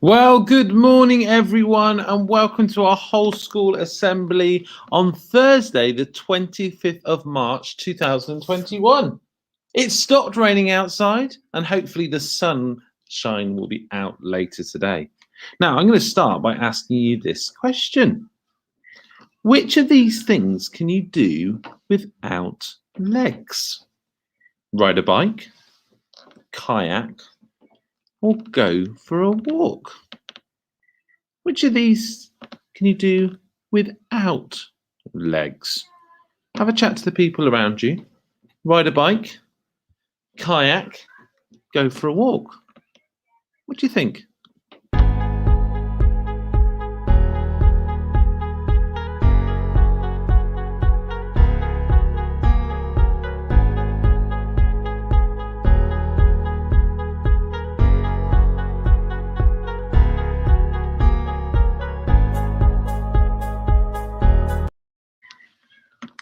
Well, good morning, everyone, and welcome to our whole school assembly on Thursday, the 25th of March, 2021. It stopped raining outside, and hopefully the sunshine will be out later today. Now, I'm going to start by asking you this question. Which of these things can you do without legs? Ride a bike, kayak, or go for a walk? Which of these can you do without legs? Have a chat to the people around you. Ride a bike, kayak, go for a walk. What do you think?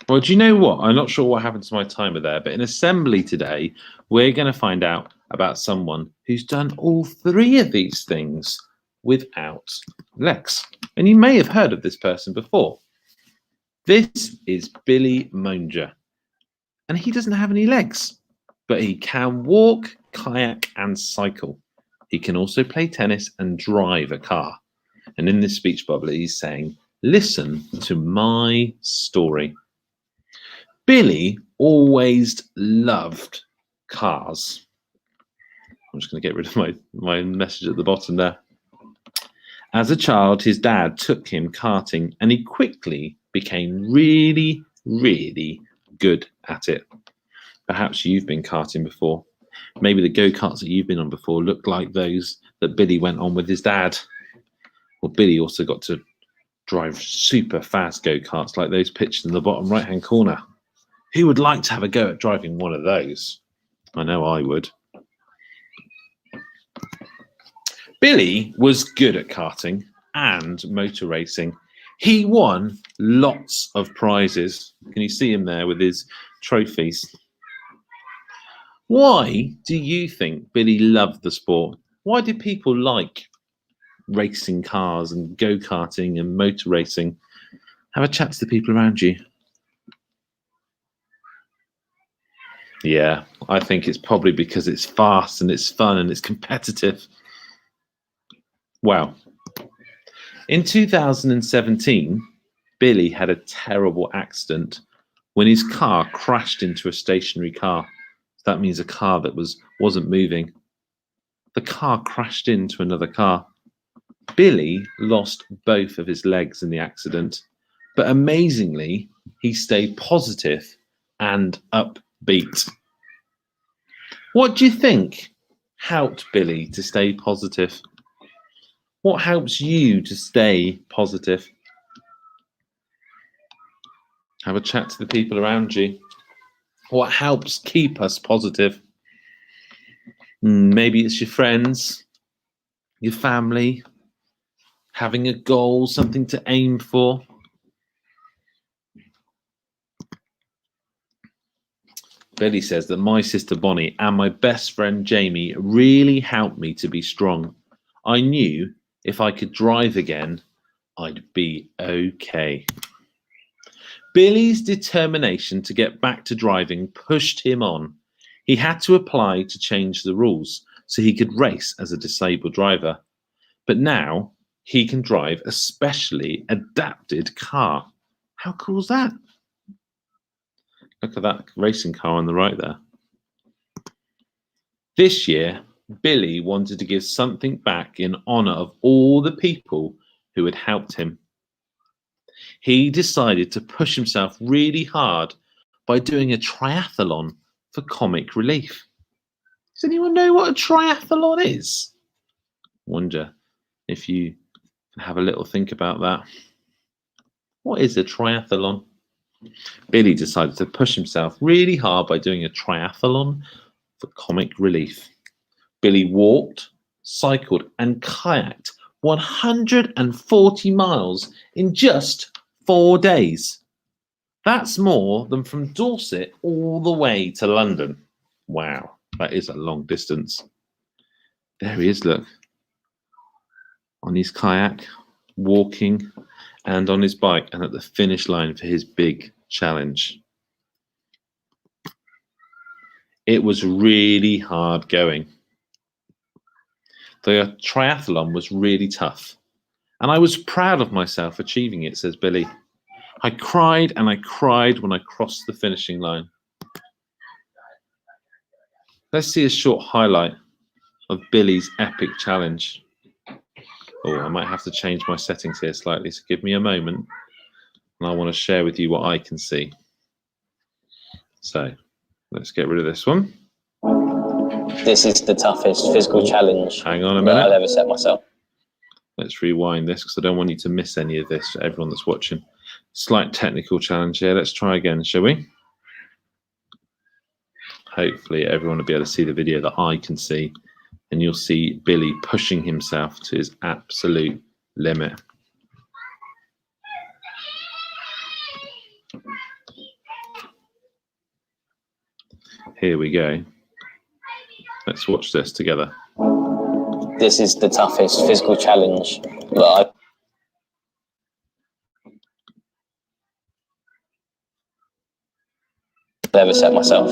Well, do you know what? I'm not sure what happened to my timer there, but in assembly today, we're going to find out about someone who's done all three of these things without legs. And you may have heard of this person before. This is Billy Monger. And he doesn't have any legs, but he can walk, kayak, and cycle. He can also play tennis and drive a car. And in this speech bubble, he's saying, listen to my story. Billy always loved cars. I'm just going to get rid of my message at the bottom there. As a child, his dad took him karting and he quickly became really, really good at it. Perhaps you've been karting before. Maybe the go-karts that you've been on before look like those that Billy went on with his dad. Well, Billy also got to drive super fast go-karts like those pictured in the bottom right-hand corner. Who would like to have a go at driving one of those? I know I would. Billy was good at karting and motor racing. He won lots of prizes. Can you see him there with his trophies? Why do you think Billy loved the sport? Why do people like racing cars and go-karting and motor racing? Have a chat to the people around you. Yeah, I think it's probably because it's fast and it's fun and it's competitive. Wow. In 2017, Billy had a terrible accident when his car crashed into a stationary car. That means a car that wasn't moving. The car crashed into another car. Billy lost both of his legs in the accident, but amazingly, he stayed positive and upbeat. What do you think helped Billy to stay positive? What helps you to stay positive? Have a chat to the people around you. What helps keep us positive? Maybe it's your friends, your family, having a goal, something to aim for. Billy says that my sister Bonnie and my best friend Jamie really helped me to be strong. I knew if I could drive again, I'd be okay. Billy's determination to get back to driving pushed him on. He had to apply to change the rules so he could race as a disabled driver. But now he can drive a specially adapted car. How cool is that? Look at that racing car on the right there. This year, Billy wanted to give something back in honour of all the people who had helped him. He decided to push himself really hard by doing a triathlon for comic relief. Does anyone know what a triathlon is? Wonder if you have a little think about that. What is a triathlon? Billy decided to push himself really hard by doing a triathlon for comic relief. Billy walked, cycled, and kayaked 140 miles in just 4 days. That's more than from Dorset all the way to London. Wow, that is a long distance. There he is, look. On his kayak, walking, and on his bike, and at the finish line for his big challenge. It was really hard going. The triathlon was really tough, and I was proud of myself achieving it, says Billy. I cried and I cried when I crossed the finishing line. Let's see a short highlight of Billy's epic challenge. Oh, I might have to change my settings here slightly, so give me a moment, and I want to share with you what I can see. So, let's get rid of this one. This is the toughest physical challenge Hang on a minute. that I'll ever set myself. Let's rewind this because I don't want you to miss any of this for everyone that's watching. Slight technical challenge here. Let's try again, shall we? Hopefully everyone will be able to see the video that I can see, and you'll see Billy pushing himself to his absolute limit. Here we go. Let's watch this together. This is the toughest physical challenge that I've ever set myself.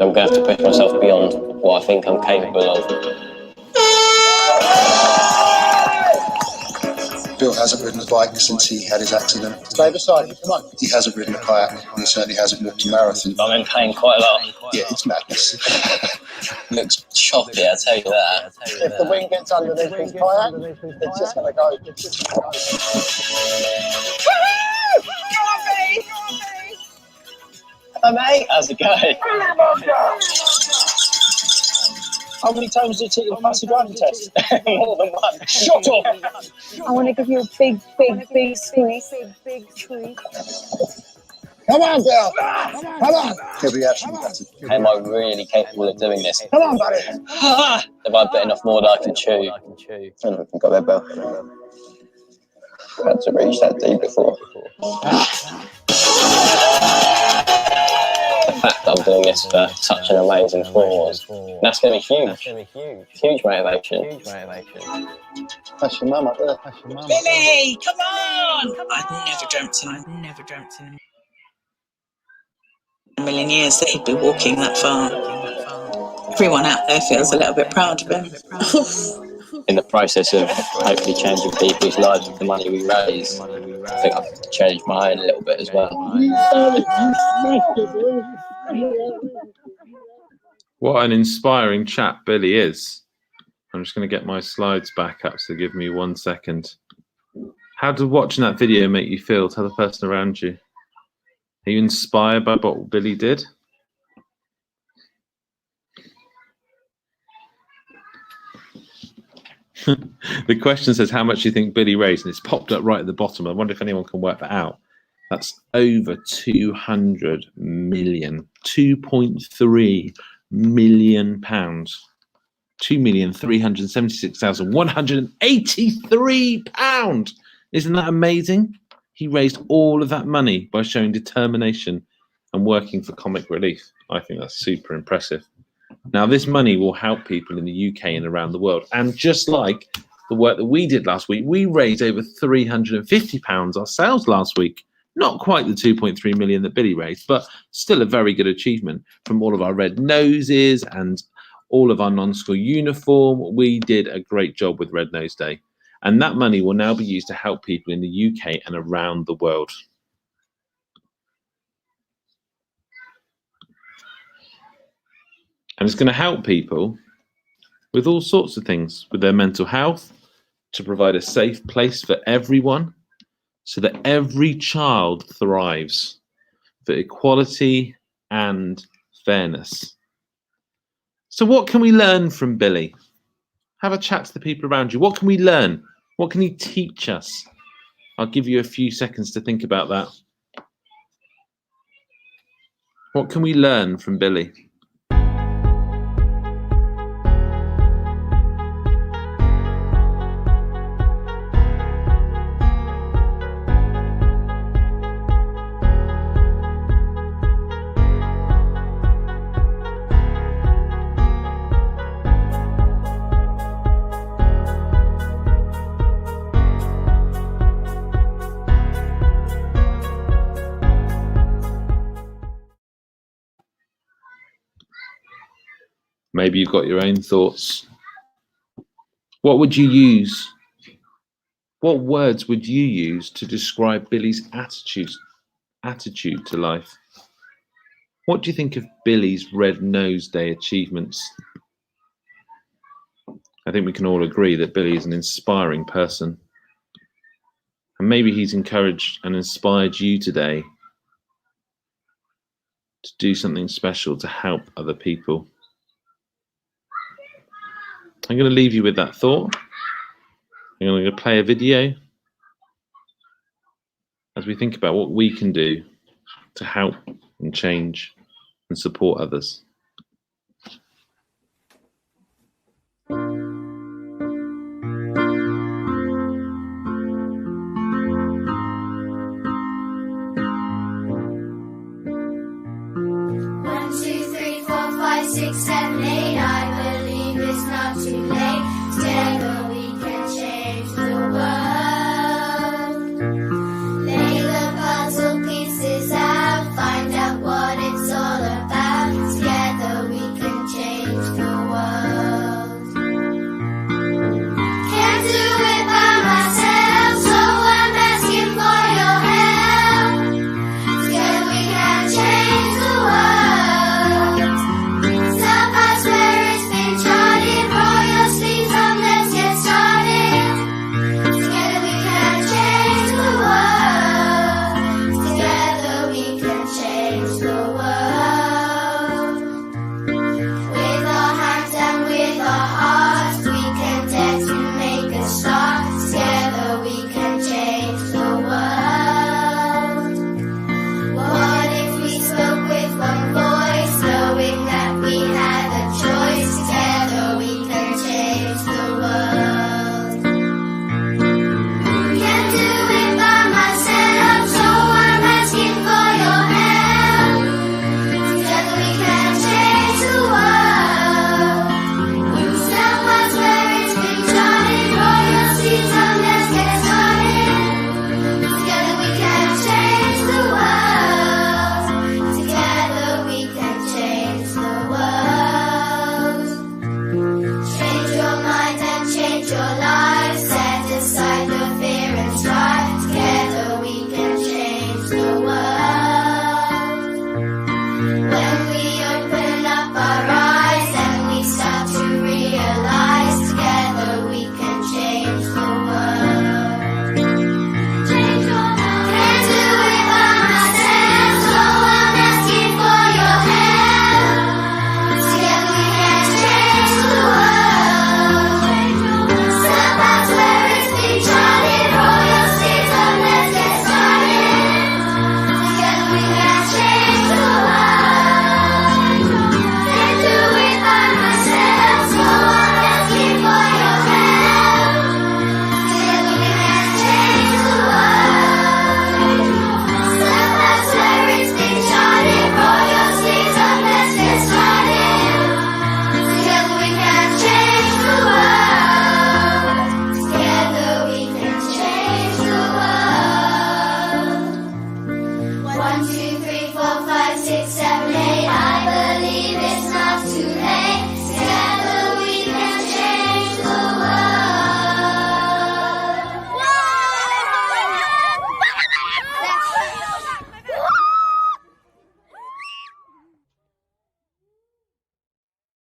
I'm going to have to push myself beyond what I think I'm capable of. Bill hasn't ridden a bike since he had his accident. Stay beside me, come on. He hasn't ridden a kayak, and he certainly hasn't walked a marathon. I'm in pain quite a lot. Yeah, it's madness. Looks choppy, I'll tell you that. If the wind gets underneath his kayak, it's just going to go. Hello, mate. How's it going? How many times did you take your pass your driving test? More than one. Shut up! I want to give you a big treat. Come on, Bill! Come on! He'll be absolutely battered. Am I really capable of doing this? Come on, buddy! Have I bit enough more that I can chew? I don't think I've there, Bill. I had to reach that deep before. The fact that I'm doing this for such an amazing cause, that's going to be huge. Huge motivation. That's your mum up there. Billy, come on! I'd never dreamt in million years that he'd be walking that far. Everyone out there feels a little bit proud of him. In the process of hopefully changing people's lives with the money we raise, I think I've changed my own a little bit as well. What an inspiring chap Billy is. I'm just going to get my slides back up, so give me 1 second. How did watching that video make you feel? Tell the person around you. Are you inspired by what Billy did? The question says, how much do you think Billy raised? And it's popped up right at the bottom. I wonder if anyone can work that out. That's over 200 million. 2.3 million pounds. £2,376,183. Isn't that amazing? He raised all of that money by showing determination and working for comic relief. I think that's super impressive. Now, this money will help people in the UK and around the world. And just like the work that we did last week, we raised over £350 ourselves last week. Not quite the 2.3 million that Billy raised, but still a very good achievement from all of our red noses and all of our non-school uniform. We did a great job with Red Nose Day. And that money will now be used to help people in the UK and around the world. And it's going to help people with all sorts of things, with their mental health, to provide a safe place for everyone, so that every child thrives, for equality and fairness. So what can we learn from Billy? Have a chat to the people around you. What can we learn? What can he teach us? I'll give you a few seconds to think about that. What can we learn from Billy? Maybe you've got your own thoughts. What would you use? What words would you use to describe Billy's attitude to life? What do you think of Billy's Red Nose Day achievements? I think we can all agree that Billy is an inspiring person. And maybe he's encouraged and inspired you today to do something special to help other people. I'm going to leave you with that thought. I'm going to play a video as we think about what we can do to help and change and support others. One, two, three, four, five, six, seven, eight. I believe it's not too late. Together we can change the world. Lay the puzzle pieces out, find out what it's all about. Together we can change the world. Can't do it by myself, so I'm asking for your help. Together we can change the world. Stop us where it's been trodden, roll your sleeves we